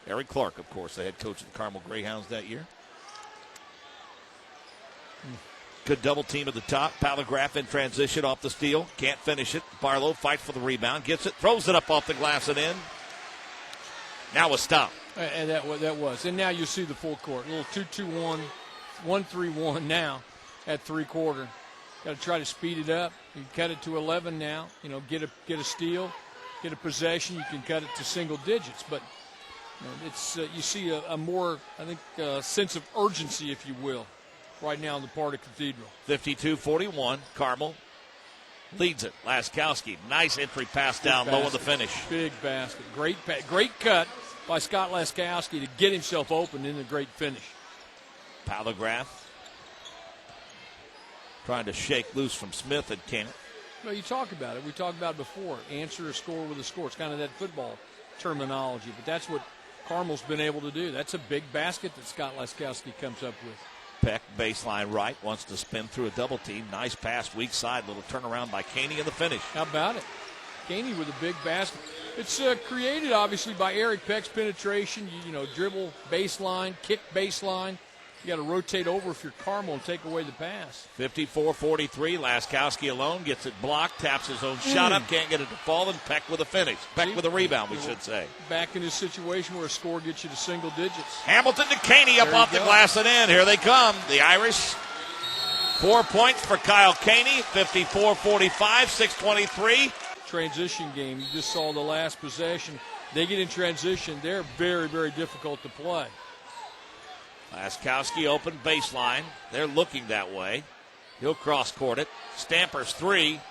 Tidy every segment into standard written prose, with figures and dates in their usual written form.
Eric Clark, of course, the head coach of the Carmel Greyhounds that year. Good double team at the top. Palagraf in transition off the steal. Can't finish it. Barlow fights for the rebound. Gets it. Throws it up off the glass and in. Now a stop. And that was. And now you see the full court. A little 2-2-1, 1-3-1 now at three-quarter. Got to try to speed it up. You cut it to 11 now. You know, get a steal, get a possession. You can cut it to single digits. But you know, it's you see a more, I think, sense of urgency, if you will, right now on the part of Cathedral. 52-41. Carmel leads it. Laskowski, nice entry pass down low on the finish. Big basket. Great cut by Scott Laskowski to get himself open in a great finish. Palagraf trying to shake loose from Smith and can't. Well, you talk about it. We talked about it before. Answer a score with a score. It's kind of that football terminology, but that's what Carmel's been able to do. That's a big basket that Scott Laskowski comes up with. Peck, baseline right, wants to spin through a double team. Nice pass, weak side, little turnaround by Caney in the finish. How about it? Caney with a big basket. It's created, obviously, by Eric Peck's penetration. You know, dribble baseline, kick baseline. You got to rotate over if you're Carmel and take away the pass. 54-43, Laskowski alone gets it blocked, taps his own shot up, can't get it to fall, and Peck with a finish. Peck with a rebound, we should say. Back in this situation where a score gets you to single digits. Hamilton to Caney up off the glass and in. Here they come, the Irish. 4 points for Kyle Caney, 54-45, 6:23. Transition game, you just saw the last possession. They get in transition, they're very, very difficult to play. Laskowski open baseline. They're looking that way. He'll cross-court it. Stamper's three.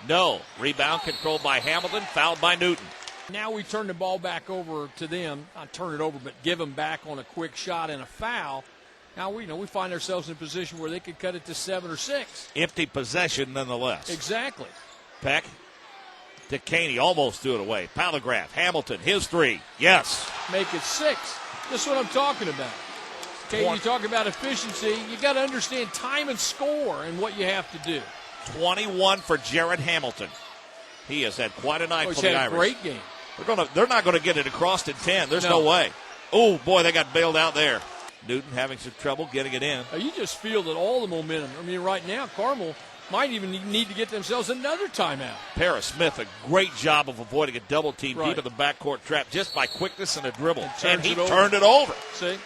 No. Rebound controlled by Hamilton. Fouled by Newton. Now we turn the ball back over to them. Not turn it over, but give them back on a quick shot and a foul. Now we find ourselves in a position where they could cut it to 7 or 6. Empty possession nonetheless. Exactly. Peck to Caney. Almost threw it away. Palagraf. Hamilton. His three. Yes. Make it 6. That's what I'm talking about. Okay, you talk about efficiency, you got to understand time and score and what you have to do. 21 for Jared Hamilton. He has had quite a night for the Irish. He's had a great game. They're not going to get it across in 10. There's no way. Oh, boy, they got bailed out there. Newton having some trouble getting it in. You just feel that all the momentum. I mean, right now, Carmel might even need to get themselves another timeout. Paris Smith, a great job of avoiding a double team deep in the backcourt trap just by quickness and a dribble. And he turned it over. See?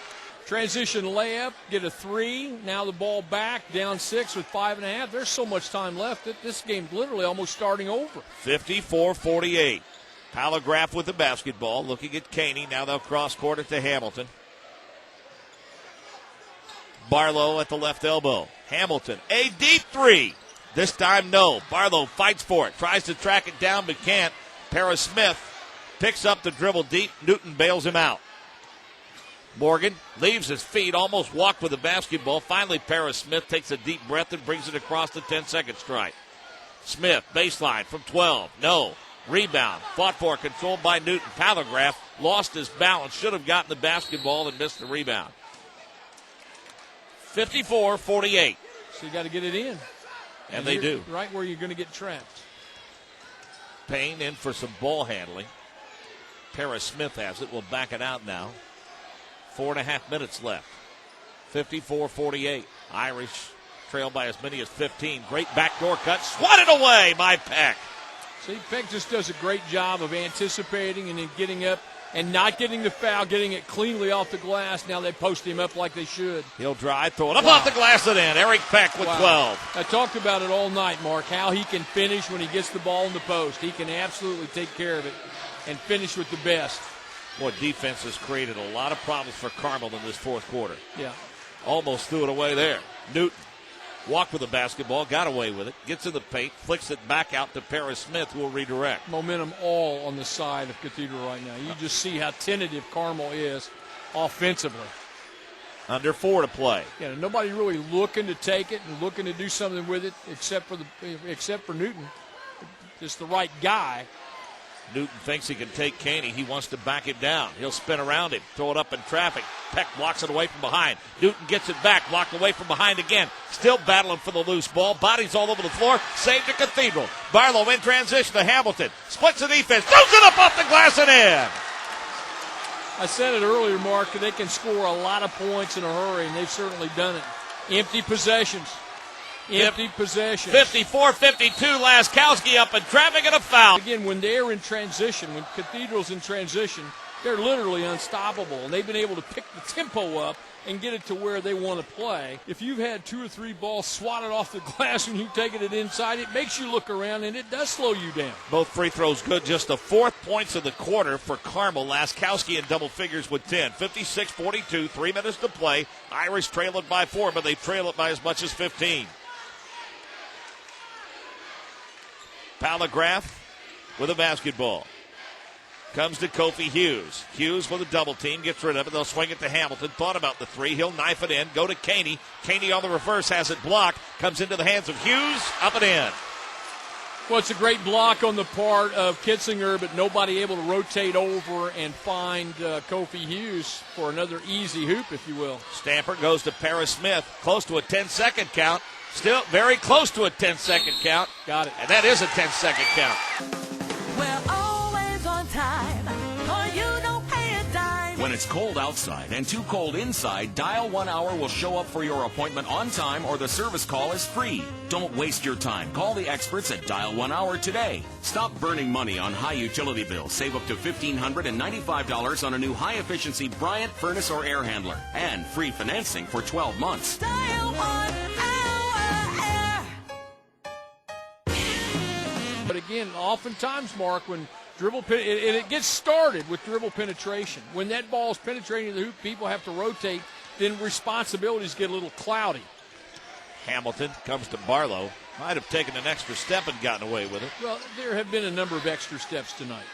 Transition layup, get a 3. Now the ball back, down 6 with 5.5. There's so much time left. This game's literally almost starting over. 54-48. Palagraf with the basketball, looking at Caney. Now they'll cross-court it to Hamilton. Barlow at the left elbow. Hamilton, a deep 3. This time, no. Barlow fights for it, tries to track it down, but can't. Paris Smith picks up the dribble deep. Newton bails him out. Morgan leaves his feet, almost walked with the basketball. Finally, Paris Smith takes a deep breath and brings it across the 10-second stripe. Smith, baseline from 12. No. Rebound. Fought for, controlled by Newton. Palagraf lost his balance. Should have gotten the basketball and missed the rebound. 54-48. So you got to get it in. And they do. Right where you're going to get trapped. Payne in for some ball handling. Paris Smith has it. We'll back it out now. 4.5 minutes left. 54-48. Irish trail by as many as 15. Great backdoor cut. Swatted away by Peck. See, Peck just does a great job of anticipating and then getting up and not getting the foul, getting it cleanly off the glass. Now they post him up like they should. He'll drive, throw it up off the glass and in. Eric Peck with 12. I talked about it all night, Mark, how he can finish when he gets the ball in the post. He can absolutely take care of it and finish with the best. Boy, defense has created a lot of problems for Carmel in this fourth quarter. Yeah. Almost threw it away there. Newton walked with the basketball, got away with it, gets in the paint, flicks it back out to Paris Smith, who will redirect. Momentum all on the side of Cathedral right now. You just see how tentative Carmel is offensively. Under 4 to play. Yeah, nobody really looking to take it and looking to do something with it except for Newton. Just the right guy. Newton thinks he can take Caney. He wants to back it down. He'll spin around him, throw it up in traffic. Peck blocks it away from behind. Newton gets it back, blocked away from behind again. Still battling for the loose ball. Bodies all over the floor. Saved to Cathedral. Barlow in transition to Hamilton. Splits the defense. Throws it up off the glass and in. I said it earlier, Mark, they can score a lot of points in a hurry, and they've certainly done it. Empty possessions. Empty possessions. 54-52, Laskowski up in traffic and a foul. Again, when they're in transition, when Cathedral's in transition, they're literally unstoppable, and they've been able to pick the tempo up and get it to where they want to play. If you've had 2 or 3 balls swatted off the glass and you've taken it inside, it makes you look around, and it does slow you down. Both free throws good. Just the 4th points of the quarter for Carmel. Laskowski in double figures with 10. 56-42, 3 minutes to play. Irish trail it by 4, but they trail it by as much as 15. Palagraph with a basketball. Comes to Kofi Hughes. Hughes with a double team, gets rid of it. They'll swing it to Hamilton. Thought about the 3. He'll knife it in. Go to Caney. Caney on the reverse has it blocked. Comes into the hands of Hughes. Up and in. Well, it's a great block on the part of Kitzinger, but nobody able to rotate over and find Kofi Hughes for another easy hoop, if you will. Stamper goes to Paris Smith. Close to a 10-second count. Still very close to a 10-second count. Got it. And that is a 10-second count. We're always on time, or you don't pay a dime. When it's cold outside and too cold inside, Dial 1 Hour will show up for your appointment on time, or the service call is free. Don't waste your time. Call the experts at Dial 1 Hour today. Stop burning money on high utility bills. Save up to $1,595 on a new high-efficiency Bryant furnace or air handler. And free financing for 12 months. Dial 1 Hour Air. But again, oftentimes, Mark, when it gets started with dribble penetration. When that ball is penetrating the hoop, people have to rotate, then responsibilities get a little cloudy. Hamilton comes to Barlow. Might have taken an extra step and gotten away with it. Well, there have been a number of extra steps tonight.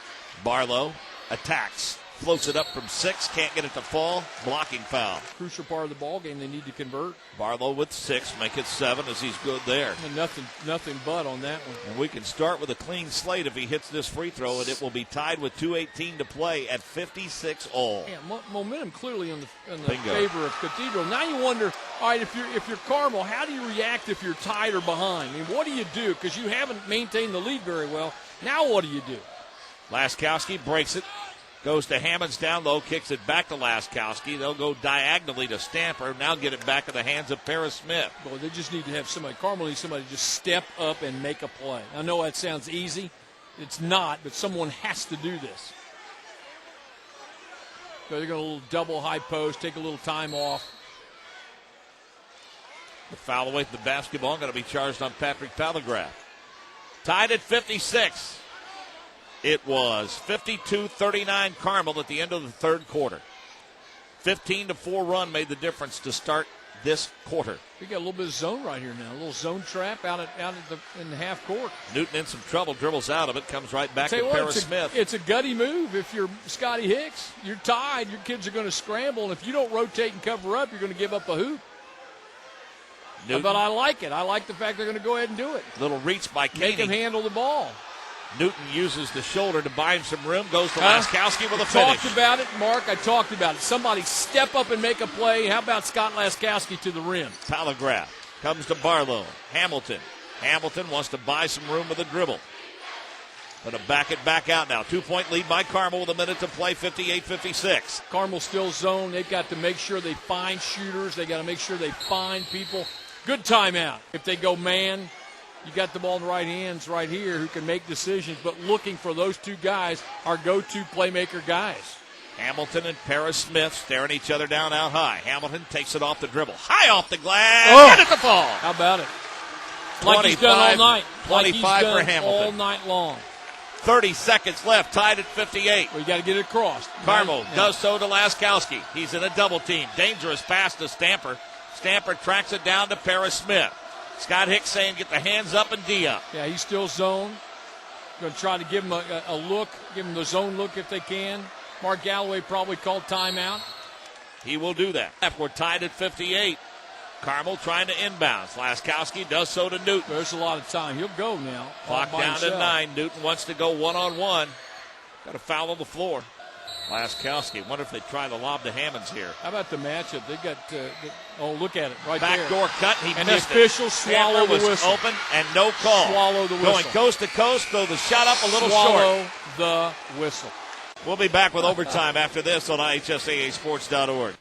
Barlow attacks. Floats it up from 6. Can't get it to fall. Blocking foul. Crucial part of the ball game they need to convert. Barlow with 6. Make it 7 as he's good there. And nothing but on that one. And we can start with a clean slate if he hits this free throw, and it will be tied with 2:18 to play at 56 all. Yeah, momentum clearly in the Bingo. favor of Cathedral. Now you wonder, all right, if you're Carmel, how do you react if you're tied or behind? I mean, what do you do? Because you haven't maintained the lead very well. Now what do you do? Laskowski breaks it. Goes to Hammonds down low, kicks it back to Laskowski. They'll go diagonally to Stamper. Now get it back in the hands of Paris Smith. Boy, they just need to have somebody. Carmel needs somebody to just step up and make a play. I know that sounds easy. It's not, but someone has to do this. So they're going to a little double high post, take a little time off. The foul away from the basketball going to be charged on Patrick Palagraph. Tied at 56. It was 52-39 Carmel at the end of the third quarter. 15-4 run made the difference to start this quarter. We got a little bit of zone right here now. A little zone trap in the half court. Newton in some trouble, dribbles out of it, comes right back to Paris Smith. It's a gutty move. If you're Scotty Hicks, you're tied. Your kids are going to scramble, and if you don't rotate and cover up, you're going to give up a hoop. Newton, but I like it. I like the fact they're going to go ahead and do it. Little reach by Caney. Make him handle the ball. Newton uses the shoulder to buy him some room, goes to Laskowski with a finish. Talked about it, Mark. I talked about it. Somebody step up and make a play. How about Scott Laskowski to the rim? Palagraph comes to Barlow. Hamilton wants to buy some room with a dribble. Going to back it back out now. 2-point lead by Carmel with a minute to play, 58-56. Carmel still zone. They've got to make sure they find shooters. They got to make sure they find people. Good timeout. If they go man, you got the ball in the right hands right here who can make decisions, but looking for those two guys, our go-to playmaker guys. Hamilton and Paris Smith staring each other down out high. Hamilton takes it off the dribble. High off the glass. Oh. Get it to fall. How about it? Like he's done all night. 25 like he's done for Hamilton. all night long. 30 seconds left, tied at 58. Well, you got to get it across. Carmel does so to Laskowski. He's in a double team. Dangerous pass to Stamper. Stamper tracks it down to Paris Smith. Scott Hicks saying get the hands up and D up. Yeah, he's still zone. Going to try to give him a look, give him the zone look if they can. Mark Galloway probably called timeout. He will do that. We're tied at 58. Carmel trying to inbounds. Laskowski does so to Newton. There's a lot of time. He'll go now. Clock down to 9. Newton wants to go one-on-one. Got a foul on the floor. Laskowski. Wonder if they try the lob to Hammonds here. How about the matchup? They got, look at it right there. Backdoor cut. He and missed the officials swallow the whistle. Open and no call. Swallow the whistle. Going coast to coast, though the shot up a little swallow short. The whistle. We'll be back with overtime after this on IHSAAsports.org.